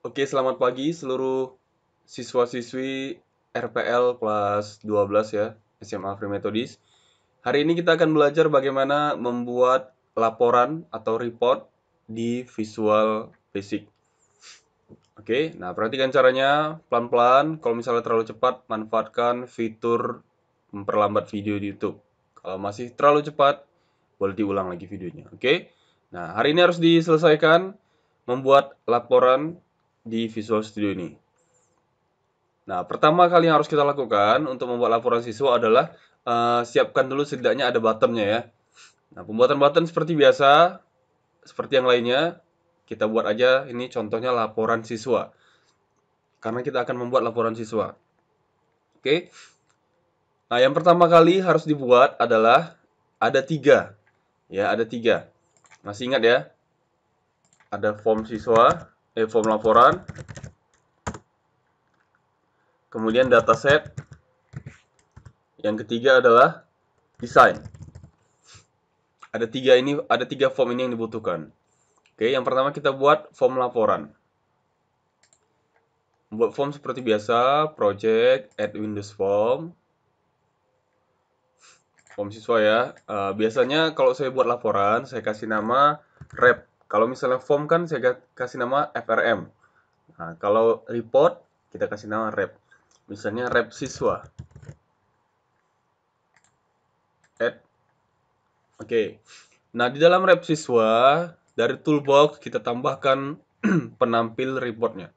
Oke, selamat pagi seluruh siswa-siswi RPL kelas 12 ya, SMA Free Methodist. Hari ini kita akan belajar bagaimana membuat laporan atau report di Visual Basic. Oke, nah perhatikan caranya pelan-pelan. Kalau misalnya terlalu cepat, manfaatkan fitur memperlambat video di YouTube. Kalau masih terlalu cepat, boleh diulang lagi videonya. Oke, nah hari ini harus diselesaikan membuat laporan di Visual Studio ini. Nah, pertama kali yang harus kita lakukan untuk membuat laporan siswa adalah siapkan dulu setidaknya ada buttonnya ya. Nah, pembuatan button seperti biasa, seperti yang lainnya, kita buat aja ini contohnya laporan siswa. Karena kita akan membuat laporan siswa. Oke. Nah, yang pertama kali harus dibuat adalah ada tiga. Ya, ada tiga. Masih ingat ya? Ada form siswa, form laporan, kemudian dataset, yang ketiga adalah desain. Ada tiga form ini yang dibutuhkan. Oke, yang pertama kita buat form laporan. Membuat form seperti biasa, project, add Windows form, form siswa ya. Biasanya kalau saya buat laporan, saya kasih nama rep. Kalau misalnya form kan saya kasih nama FRM. Nah, kalau report, kita kasih nama rep. Misalnya rep siswa. Add. Oke. Nah, di dalam rep siswa, dari toolbox kita tambahkan penampil reportnya.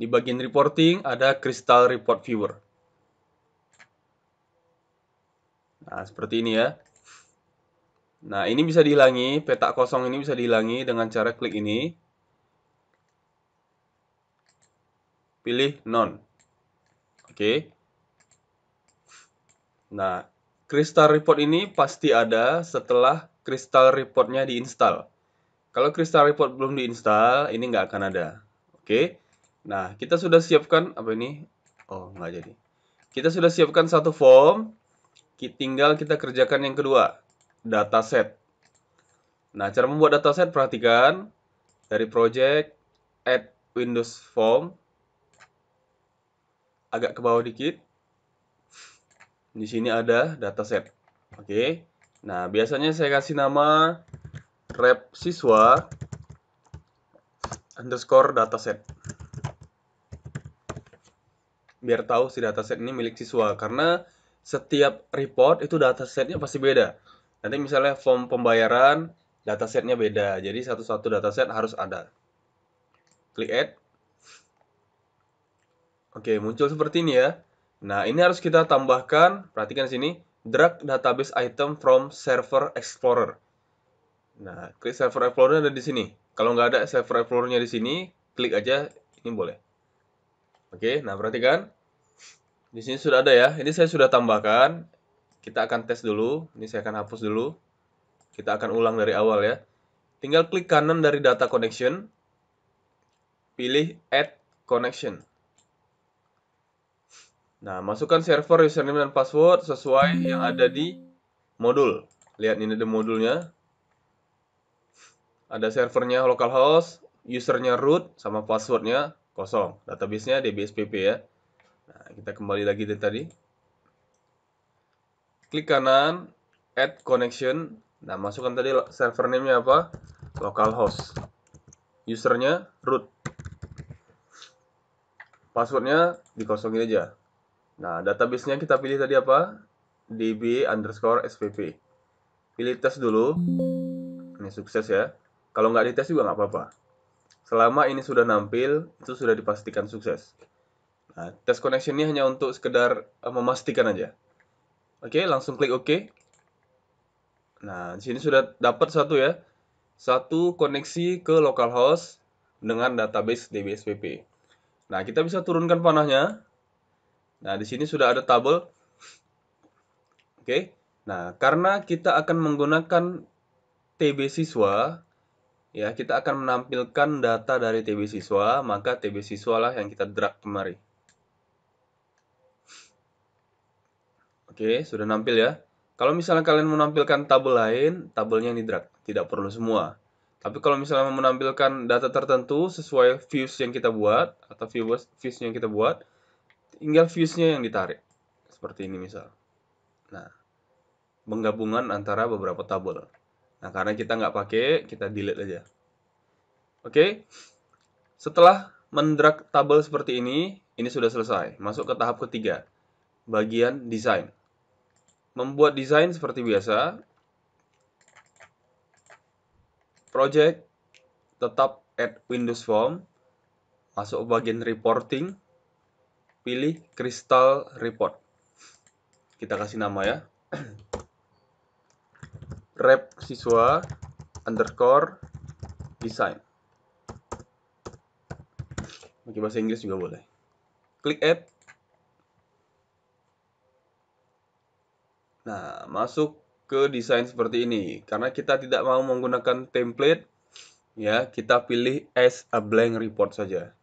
Di bagian reporting ada Crystal Report Viewer. Nah, seperti ini ya. Nah, ini bisa dihilangi, petak kosong ini bisa dihilangi dengan cara klik ini. Pilih none. Oke. Nah, Crystal Report ini pasti ada setelah Crystal Reportnya diinstal. Kalau Crystal Report belum diinstal, ini nggak akan ada. Oke. Nah, kita sudah siapkan, apa ini? Oh, nggak jadi. Kita sudah siapkan satu form, tinggal kita kerjakan yang kedua, dataset. Nah, cara membuat dataset perhatikan dari project, add Windows form, agak ke bawah dikit. Di sini ada dataset. Oke. Nah, biasanya saya kasih nama rep siswa underscore dataset. Biar tahu si dataset ini milik siswa. Karena setiap report itu datasetnya pasti beda. Nanti misalnya form pembayaran, datasetnya beda. Jadi satu-satu dataset harus ada. Klik add. Oke, muncul seperti ini ya. Nah, ini harus kita tambahkan, perhatikan sini, drag database item from server explorer. Nah, klik server explorer ada di sini. Kalau nggak ada server explorernya di sini, klik aja, ini boleh. Oke, nah perhatikan. Di sini sudah ada ya. Ini saya sudah tambahkan. Kita akan tes dulu. Ini saya akan hapus dulu. Kita akan ulang dari awal ya. Tinggal klik kanan dari data connection. Pilih add connection. Nah, masukkan server, username, dan password sesuai yang ada di modul. Lihat ini ada modulnya. Ada servernya localhost, usernya root, sama passwordnya kosong. Database-nya DBSPP ya. Nah, kita kembali lagi dari tadi. Klik kanan, add connection. Nah, masukkan tadi server name-nya apa? Localhost. Usernya root. Passwordnya dikosongin aja. Nah, database-nya kita pilih tadi apa? DB_SPP. Pilih tes dulu. Ini sukses ya. Kalau nggak dites juga nggak apa-apa. Selama ini sudah nampil, itu sudah dipastikan sukses. Nah, tes connection ini hanya untuk sekedar memastikan aja. Oke, langsung klik OK. Nah, di sini sudah dapat satu ya. Satu koneksi ke localhost dengan database DBSPP. Nah, kita bisa turunkan panahnya. Nah, di sini sudah ada tabel. Oke. Nah, karena kita akan menggunakan TB siswa, ya, kita akan menampilkan data dari TB siswa, maka TB siswa lah yang kita drag kemari. Oke, sudah nampil ya. Kalau misalnya kalian menampilkan tabel lain, tabelnya yang di drag. Tidak perlu semua. Tapi kalau misalnya mau menampilkan data tertentu sesuai views yang kita buat atau views yang kita buat, tinggal viewsnya yang ditarik. Seperti ini misal. Nah, penggabungan antara beberapa tabel. Nah, karena kita nggak pakai, kita delete aja. Oke, setelah mendrag tabel seperti ini sudah selesai. Masuk ke tahap ketiga, bagian desain. Membuat desain seperti biasa, project, tetap add Windows Form, masuk ke bagian reporting, pilih Crystal Report. Kita kasih nama ya, rep siswa underscore design. Pakai bahasa Inggris juga boleh. Klik add. Nah, masuk ke desain seperti ini. Karena kita tidak mau menggunakan template, ya, kita pilih as a blank report saja.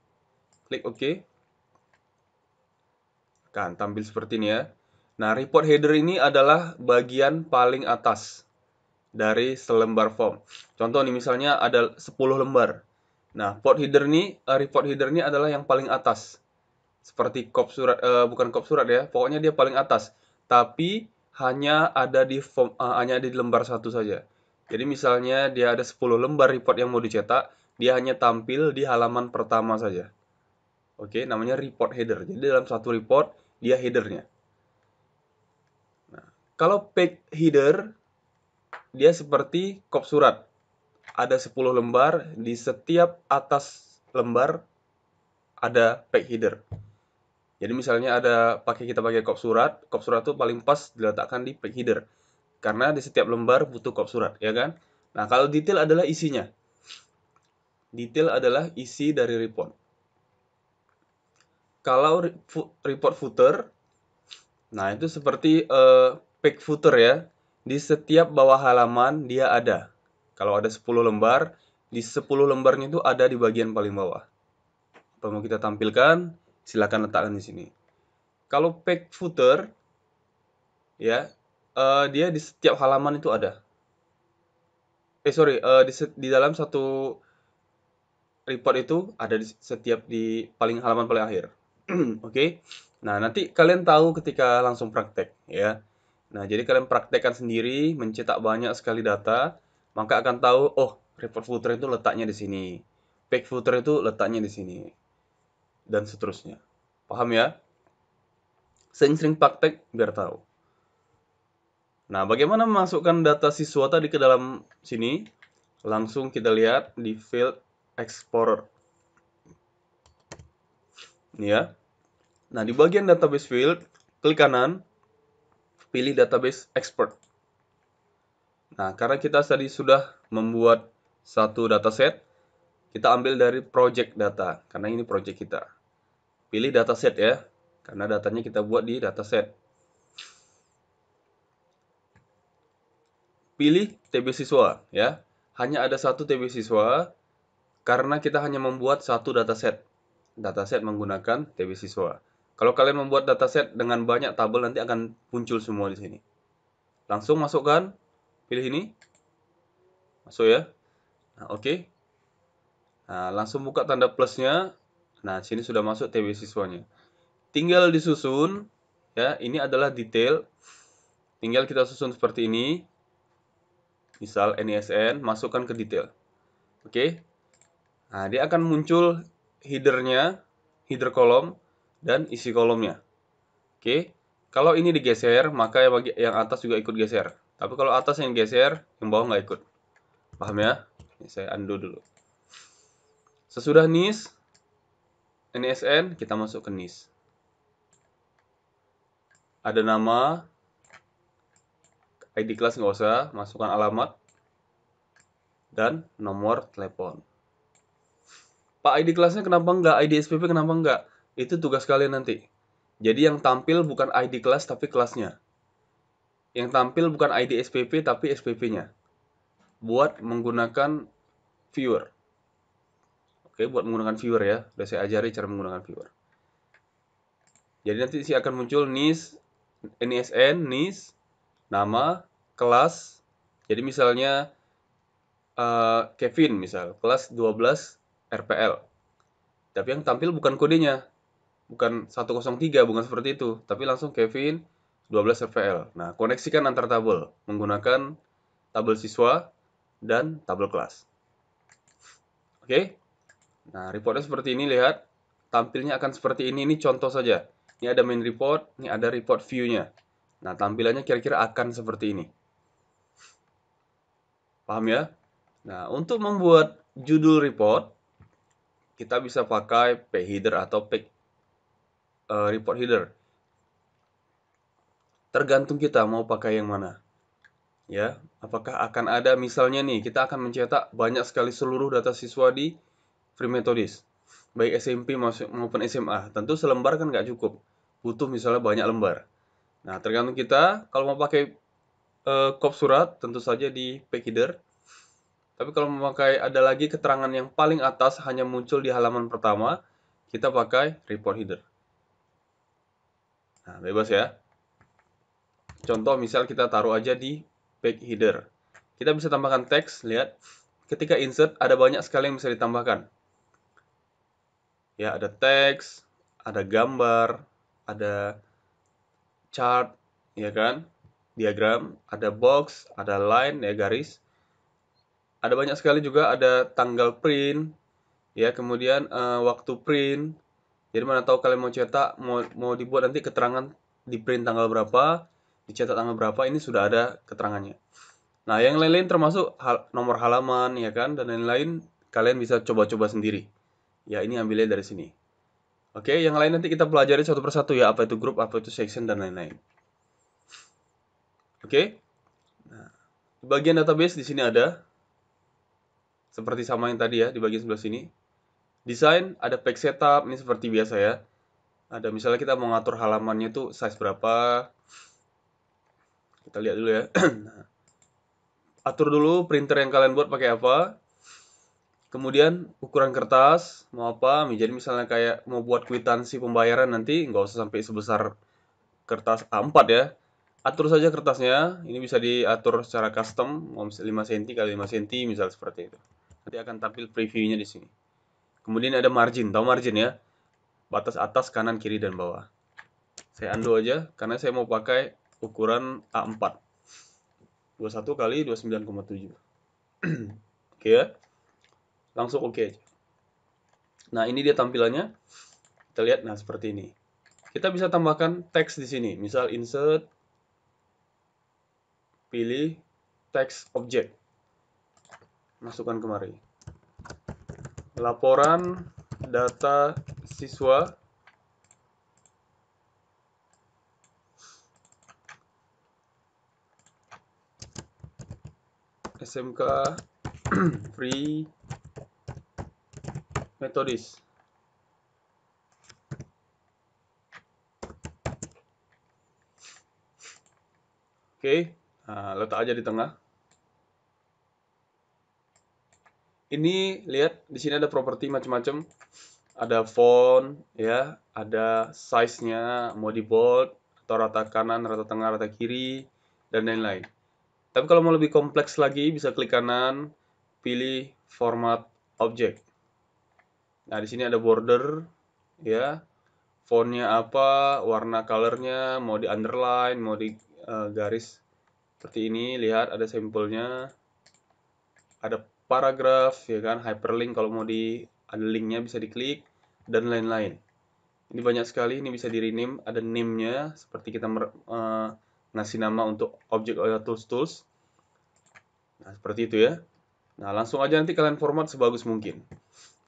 Klik OK. Kan tampil seperti ini ya. Nah, report header ini adalah bagian paling atas dari selembar form. Contoh nih, misalnya ada 10 lembar. Nah, report header ini adalah yang paling atas. Seperti kop surat, bukan kop surat ya, pokoknya dia paling atas. Tapi hanya ada di lembar satu saja. Jadi misalnya dia ada 10 lembar report yang mau dicetak, dia hanya tampil di halaman pertama saja. Oke, namanya report header. Jadi dalam satu report, dia headernya. Nah, kalau page header, dia seperti kop surat. Ada 10 lembar, di setiap atas lembar ada page header. Jadi misalnya kita pakai kop surat itu paling pas diletakkan di page header. Karena di setiap lembar butuh kop surat, ya kan? Nah, kalau detail adalah isinya. Detail adalah isi dari report. Kalau report footer, nah itu seperti page footer ya. Di setiap bawah halaman dia ada. Kalau ada 10 lembar, di 10 lembarnya itu ada di bagian paling bawah. Apa mau kita tampilkan, silakan letakkan di sini. Kalau page footer, ya, dia di setiap halaman itu ada. Di dalam satu report itu ada di halaman paling akhir. Oke. Nah, nanti kalian tahu ketika langsung praktek, ya. Nah, jadi kalian praktekkan sendiri, mencetak banyak sekali data, maka akan tahu, oh, report footer itu letaknya di sini. Page footer itu letaknya di sini. Dan seterusnya. Paham ya? Sering-sering praktek biar tahu. Nah, bagaimana memasukkan data siswa tadi ke dalam sini? Langsung kita lihat di Field Explorer. Ini ya. Nah, di bagian database field, klik kanan, pilih database expert. Nah, karena kita tadi sudah membuat satu dataset, kita ambil dari project data, karena ini project kita. Pilih dataset ya, karena datanya kita buat di dataset. Pilih TB siswa ya. Hanya ada satu TB siswa, karena kita hanya membuat satu dataset. Dataset menggunakan TB siswa. Kalau kalian membuat dataset dengan banyak tabel, nanti akan muncul semua di sini. Langsung masukkan, pilih ini, masuk ya. Nah, oke. Nah, langsung buka tanda plusnya. Nah, sini sudah masuk TB siswanya. Tinggal disusun, ya. Ini adalah detail. Tinggal kita susun seperti ini. Misal NISN, masukkan ke detail. Oke. Nah, dia akan muncul headernya, header kolom, dan isi kolomnya. Oke. Kalau ini digeser, maka yang atas juga ikut geser. Tapi kalau atas yang geser, yang bawah nggak ikut. Paham ya? Ini saya undo dulu. Sesudah NISN, kita masuk ke NIS. Ada nama, ID kelas nggak usah, masukkan alamat, dan nomor telepon. Pak, ID kelasnya kenapa nggak? ID SPP kenapa nggak? Itu tugas kalian nanti. Jadi yang tampil bukan ID kelas, tapi kelasnya. Yang tampil bukan ID SPP, tapi SPP-nya. Buat menggunakan viewer. Oke, buat menggunakan viewer ya. Udah saya ajari cara menggunakan viewer. Jadi nanti sih akan muncul NISN, NIS, nama, kelas. Jadi misalnya Kevin misal, kelas 12 RPL. Tapi yang tampil bukan kodenya, bukan 103, bukan seperti itu, tapi langsung Kevin 12 RPL. Nah, koneksikan antar tabel menggunakan tabel siswa dan tabel kelas. Oke? Nah, reportnya seperti ini, lihat. Tampilnya akan seperti ini contoh saja. Ini ada main report, ini ada report view-nya. Nah, tampilannya kira-kira akan seperti ini. Paham ya? Nah, untuk membuat judul report, kita bisa pakai page header atau page report header. Tergantung kita mau pakai yang mana. Ya, apakah akan ada misalnya nih, kita akan mencetak banyak sekali seluruh data siswa di Free Methodist, baik SMP maupun SMA. Tentu selembar kan nggak cukup, butuh misalnya banyak lembar. Nah, tergantung kita. Kalau mau pakai kop surat, tentu saja di page header. Tapi kalau memakai ada lagi keterangan yang paling atas hanya muncul di halaman pertama, kita pakai report header. Nah, bebas ya. Contoh misal kita taruh aja di page header. Kita bisa tambahkan teks, lihat. Ketika insert ada banyak sekali yang bisa ditambahkan. Ya, ada teks, ada gambar, ada chart, ya kan? Diagram, ada box, ada line, ya garis. Ada banyak sekali juga, ada tanggal print, ya, kemudian waktu print. Jadi mana tahu kalian mau cetak, mau dibuat nanti keterangan di print tanggal berapa, dicetak tanggal berapa, ini sudah ada keterangannya. Nah, yang lain-lain termasuk nomor halaman, ya kan, dan lain-lain kalian bisa coba-coba sendiri. Ya, ini ambilnya dari sini. Oke, yang lain nanti kita pelajari satu persatu ya, apa itu grup, apa itu section, dan lain-lain. Oke. Nah, di bagian database di sini ada seperti sama yang tadi ya, di bagian sebelah sini. Desain, ada page setup, ini seperti biasa ya. Ada misalnya kita mau ngatur halamannya itu size berapa. Kita lihat dulu ya. Nah, atur dulu printer yang kalian buat pakai apa. Kemudian ukuran kertas mau apa. Jadi misalnya kayak mau buat kwitansi pembayaran nanti nggak usah sampai sebesar kertas A4 ya. Atur saja kertasnya. Ini bisa diatur secara custom, mau 5 cm x 5 cm misal seperti itu. Nanti akan tampil previewnya di sini. Kemudian ada margin, tahu margin ya? Batas atas, kanan, kiri, dan bawah. Saya undo aja karena saya mau pakai ukuran A4. 21 kali 29,7. Oke ya. Langsung oke aja. Nah, ini dia tampilannya. Kita lihat, nah seperti ini. Kita bisa tambahkan teks di sini. Misal insert, pilih teks object. Masukkan kemari. Laporan data siswa SMK Free Methodist. Oke, nah, letak aja di tengah. Ini lihat di sini ada properti macam-macam. Ada font ya, ada size-nya, mau di bold atau rata kanan, rata tengah, rata kiri, dan lain-lain. Tapi kalau mau lebih kompleks lagi, bisa klik kanan, pilih format object. Nah, di sini ada border ya, fontnya apa, warna colornya, mau di underline, mau di garis seperti ini. Lihat ada sampelnya, ada paragraf ya kan, hyperlink kalau mau ada linknya bisa diklik, dan lain-lain. Ini banyak sekali, ini bisa di rename, ada name-nya seperti kita ngasih nama untuk objek tools. Nah, seperti itu ya. Nah, langsung aja nanti kalian format sebagus mungkin.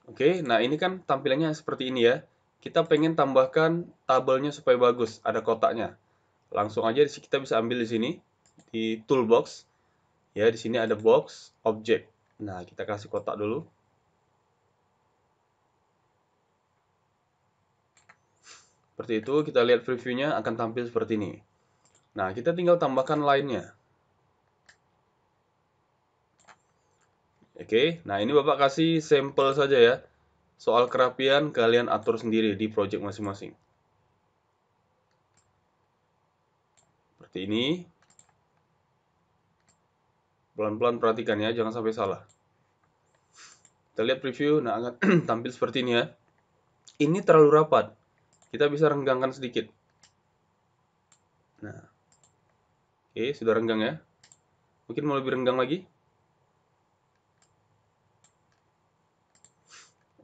Oke, nah ini kan tampilannya seperti ini ya. Kita pengen tambahkan tabelnya supaya bagus, ada kotaknya. Langsung aja kita bisa ambil di sini di toolbox. Ya, di sini ada box object. Nah, kita kasih kotak dulu. Seperti itu, kita lihat previewnya akan tampil seperti ini. Nah, kita tinggal tambahkan line-nya. Oke, nah ini Bapak kasih sampel saja ya. Soal kerapian kalian atur sendiri di project masing-masing. Seperti ini. Pelan-pelan perhatikan ya, jangan sampai salah. Kita lihat preview, nah akan tampil seperti ini ya. Ini terlalu rapat. Kita bisa renggangkan sedikit. Nah, oke, sudah renggang ya. Mungkin mau lebih renggang lagi.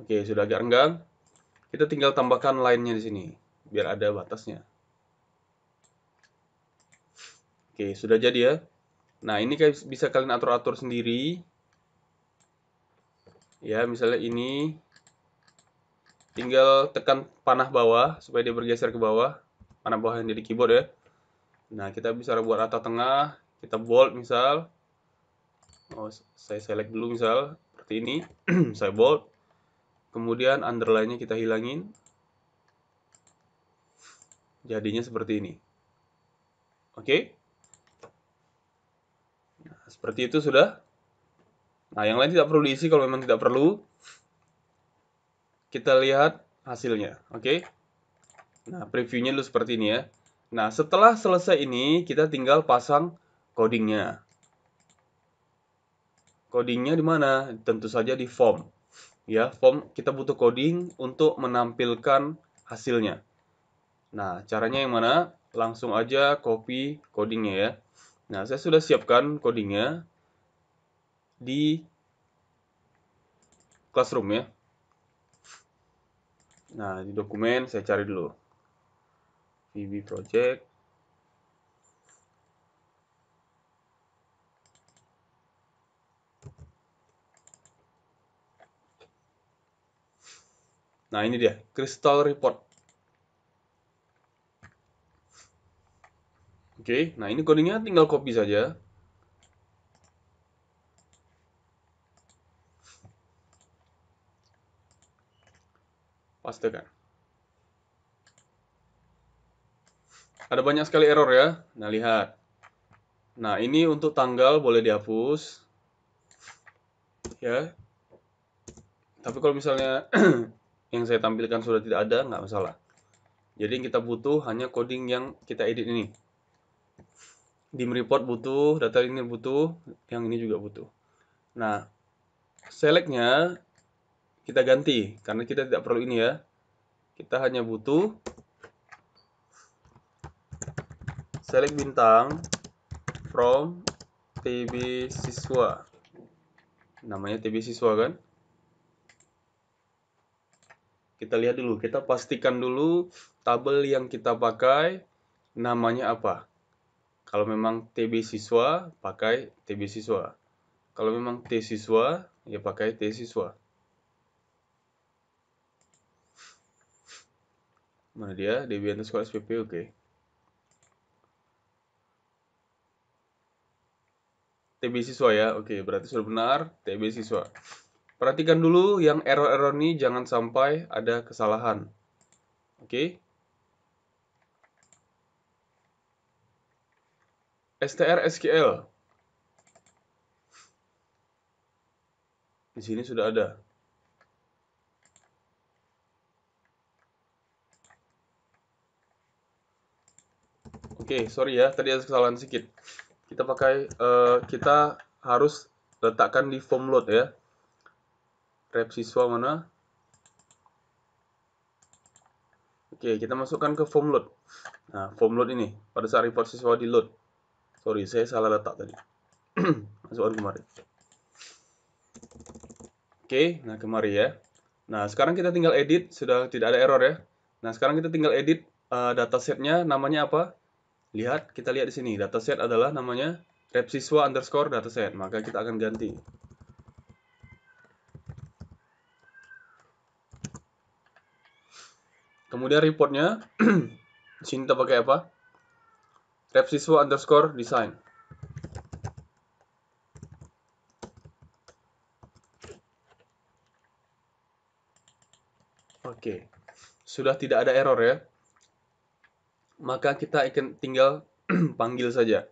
Oke, sudah agak renggang. Kita tinggal tambahkan line-nya di sini, biar ada batasnya. Oke, sudah jadi ya. Nah, ini bisa kalian atur-atur sendiri. Ya, misalnya ini tinggal tekan panah bawah supaya dia bergeser ke bawah. Panah bawah yang di keyboard ya. Nah, kita bisa buat rata tengah, kita bold misal. Oh, saya select dulu misal seperti ini. Saya bold. Kemudian underline-nya kita hilangin. Jadinya seperti ini. Oke? Nah, seperti itu sudah. Nah, yang lain tidak perlu diisi kalau memang tidak perlu. Kita lihat hasilnya. Oke? Nah, previewnya dulu seperti ini ya. Nah, setelah selesai ini, kita tinggal pasang codingnya. Codingnya di mana? Tentu saja di form. Ya, form kita butuh coding untuk menampilkan hasilnya. Nah, caranya yang mana? Langsung aja copy codingnya ya. Nah, saya sudah siapkan codingnya di Classroom ya. Nah, di dokumen saya cari dulu. VB Project. Nah, ini dia, Crystal Report. Oke, nah ini codingnya tinggal copy saja. Pastekan. Ada banyak sekali error ya. Nah, lihat. Nah, ini untuk tanggal boleh dihapus. Ya. Tapi kalau misalnya yang saya tampilkan sudah tidak ada, nggak masalah. Jadi yang kita butuh hanya coding yang kita edit ini. Dim report butuh, data ini butuh, yang ini juga butuh. Nah, selectnya kita ganti, karena kita tidak perlu ini ya. Kita hanya butuh select bintang from TB siswa. Namanya TB siswa kan. Kita lihat dulu, kita pastikan dulu tabel yang kita pakai namanya apa. Kalau memang TB siswa, pakai TB siswa. Kalau memang T siswa, ya pakai T siswa. Mana dia? DB_SPP, oke. TB siswa ya, oke. Berarti sudah benar, TB siswa. Perhatikan dulu yang error-error ini jangan sampai ada kesalahan. Oke. STR SQL. Di sini sudah ada. Oke, sorry ya, tadi ada kesalahan sedikit. Kita harus letakkan di form load ya. Rep siswa mana? Oke, kita masukkan ke form load. Nah, form load ini pada saat report siswa di load. Sorry, saya salah letak tadi. Masukkan kemari. Oke, nah kemari ya. Nah, sekarang kita tinggal edit, sudah tidak ada error ya. Nah, sekarang kita tinggal edit datasetnya, namanya apa? Lihat, kita lihat di sini. Dataset adalah namanya repsiswa underscore dataset. Maka kita akan ganti. Kemudian reportnya, di sini kita pakai apa? Repsiswa underscore design. Oke, sudah tidak ada error ya. Maka kita akan tinggal panggil saja.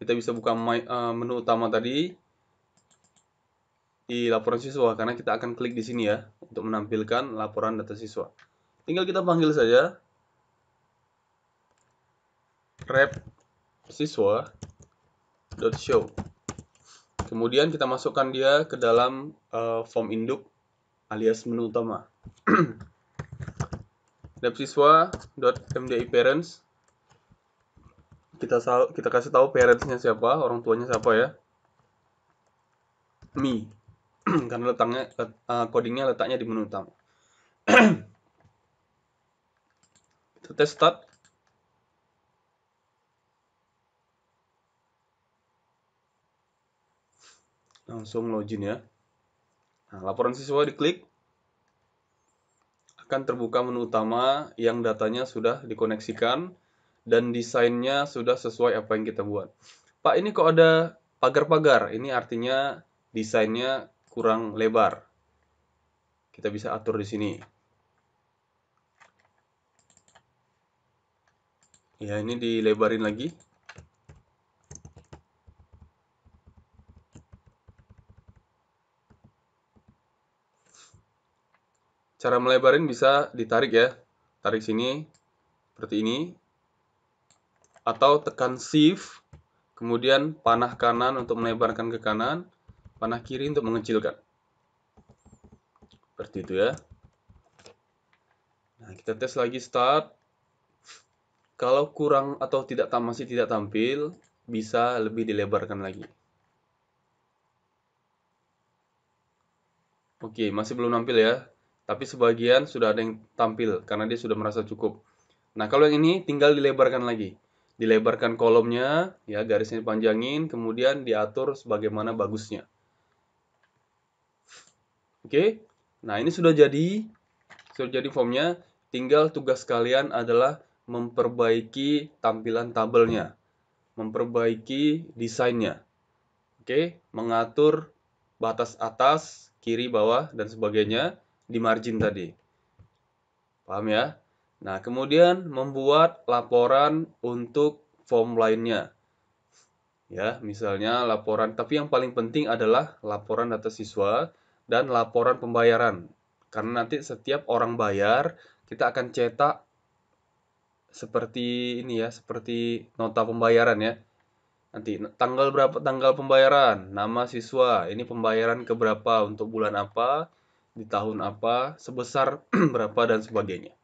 Kita bisa buka menu utama tadi di laporan siswa karena kita akan klik di sini ya untuk menampilkan laporan data siswa. Tinggal kita panggil saja rep siswa .show. Kemudian kita masukkan dia ke dalam form induk alias menu utama. Dapsiswa.mdi_parents, kita kasih tahu parentsnya siapa, orang tuanya siapa ya. Me. Karena codingnya letaknya di menu utama. Kita tes start. Langsung login ya. Nah, laporan siswa diklik, akan terbuka menu utama yang datanya sudah dikoneksikan dan desainnya sudah sesuai apa yang kita buat. Pak, ini kok ada pagar-pagar? Ini artinya desainnya kurang lebar. Kita bisa atur di sini. Ya, ini dilebarin lagi. Cara melebarin bisa ditarik ya. Tarik sini, seperti ini. Atau tekan Shift, kemudian panah kanan untuk melebarkan ke kanan, panah kiri untuk mengecilkan. Seperti itu ya. Nah, kita tes lagi start. Kalau kurang atau masih tidak tampil, bisa lebih dilebarkan lagi. Oke, masih belum nampil ya. Tapi sebagian sudah ada yang tampil karena dia sudah merasa cukup. Nah, kalau yang ini tinggal dilebarkan lagi. Dilebarkan kolomnya, ya garisnya dipanjangin, kemudian diatur sebagaimana bagusnya. Oke. Nah, ini sudah jadi formnya. Tinggal tugas kalian adalah memperbaiki tampilan tabelnya, memperbaiki desainnya. Oke, mengatur batas atas, kiri, bawah, dan sebagainya di margin tadi. Paham ya? Nah, kemudian membuat laporan untuk form lainnya. Ya, misalnya laporan, tapi yang paling penting adalah laporan data siswa dan laporan pembayaran. Karena nanti setiap orang bayar, kita akan cetak seperti ini ya, seperti nota pembayaran ya. Nanti tanggal berapa tanggal pembayaran, nama siswa, ini pembayaran ke berapa, untuk bulan apa, di tahun apa, sebesar berapa, dan sebagainya.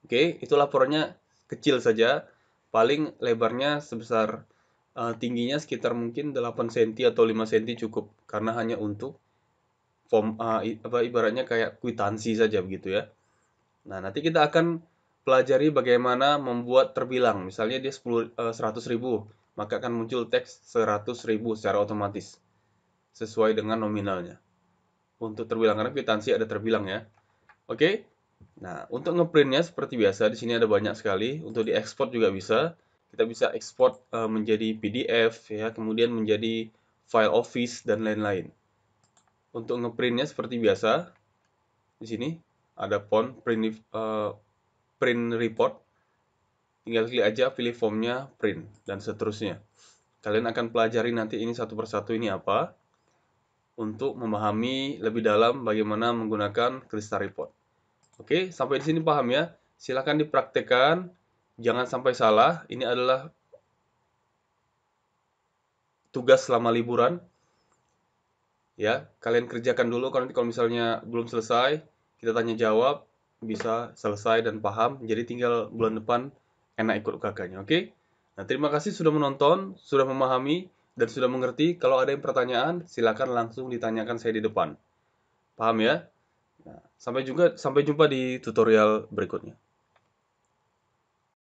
Oke, itu laporannya kecil saja, paling lebarnya sebesar tingginya sekitar mungkin 8 cm atau 5 cm cukup, karena hanya untuk form ibaratnya kayak kwitansi saja begitu ya. Nah, nanti kita akan pelajari bagaimana membuat terbilang. Misalnya dia 100.000, maka akan muncul teks 100.000 secara otomatis sesuai dengan nominalnya. Untuk terbilang, karena kwitansi ada terbilang ya. Oke. Nah, untuk ngeprintnya seperti biasa, di sini ada banyak sekali. Untuk diekspor juga bisa. Kita bisa ekspor menjadi PDF ya, kemudian menjadi file Office dan lain-lain. Untuk ngeprintnya seperti biasa, di sini ada font print report. Tinggal klik aja, pilih formnya, print, dan seterusnya. Kalian akan pelajari nanti ini satu persatu ini apa, untuk memahami lebih dalam bagaimana menggunakan Crystal Report. Oke, sampai di sini paham ya? Silakan dipraktekkan, jangan sampai salah. Ini adalah tugas selama liburan. Ya, kalian kerjakan dulu, kalau misalnya belum selesai, kita tanya jawab, bisa selesai dan paham. Jadi tinggal bulan depan enak ikut UKK-nya, oke? Nah, terima kasih sudah menonton, sudah memahami, dan sudah mengerti. Kalau ada yang pertanyaan, silakan langsung ditanyakan saya di depan. Paham ya? Nah, sampai jumpa di tutorial berikutnya.